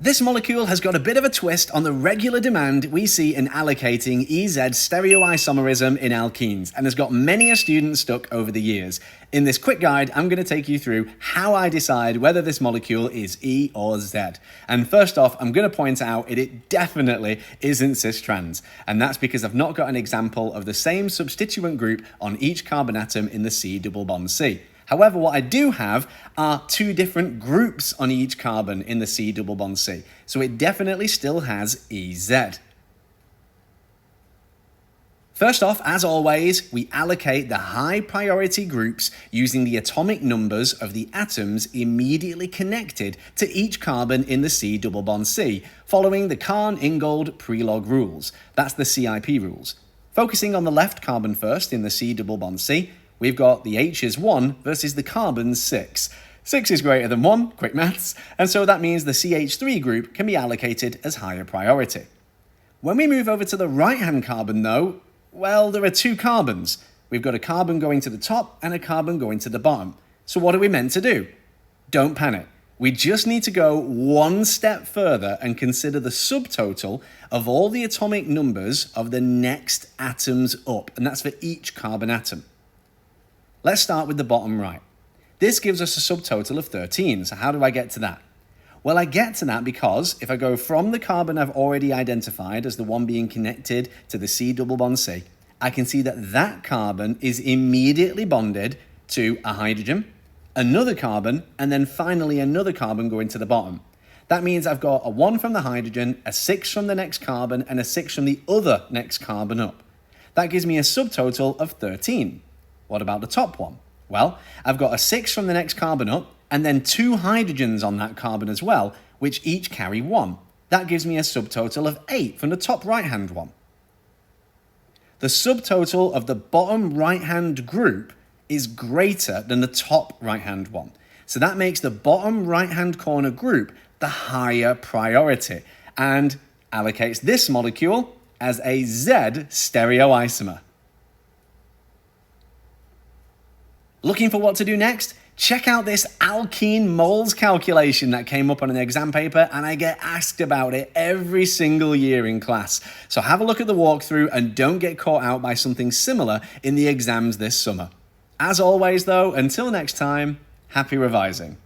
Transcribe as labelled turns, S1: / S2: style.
S1: This molecule has got a bit of a twist on the regular demand we see in allocating EZ stereoisomerism in alkenes, and has got many a student stuck over the years. In this quick guide, I'm going to take you through how I decide whether this molecule is E or Z. And first off, I'm going to point out it definitely isn't cis-trans, and that's because I've not got an example of the same substituent group on each carbon atom in the C double bond C. However, what I do have are two different groups on each carbon in the C double bond C, so it definitely still has EZ. First off, as always, we allocate the high priority groups using the atomic numbers of the atoms immediately connected to each carbon in the C double bond C, following the Carn-Ingold Prelog rules. That's the CIP rules. Focusing on the left carbon first in the C double bond C, we've got the H is 1 versus the carbon's 6. 6 is greater than 1, quick maths, and so that means the CH3 group can be allocated as higher priority. When we move over to the right-hand carbon though, well, there are two carbons. We've got a carbon going to the top and a carbon going to the bottom. So what are we meant to do? Don't panic. We just need to go one step further and consider the subtotal of all the atomic numbers of the next atoms up, and that's for each carbon atom. Let's start with the bottom right. This gives us a subtotal of 13, so how do I get to that? Well, I get to that because if I go from the carbon I've already identified as the one being connected to the C double bond C, I can see that that carbon is immediately bonded to a hydrogen, another carbon, and then finally another carbon going to the bottom. That means I've got a 1 from the hydrogen, a 6 from the next carbon, and a 6 from the other next carbon up. That gives me a subtotal of 13. What about the top one? Well, I've got a 6 from the next carbon up, and then 2 hydrogens on that carbon as well, which each carry 1. That gives me a subtotal of 8 from the top right-hand one. The subtotal of the bottom right-hand group is greater than the top right-hand one. So that makes the bottom right-hand corner group the higher priority, and allocates this molecule as a Z stereoisomer. Looking for what to do next? Check out this alkene moles calculation that came up on an exam paper, and I get asked about it every single year in class. So have a look at the walkthrough and don't get caught out by something similar in the exams this summer. As always though, until next time, happy revising.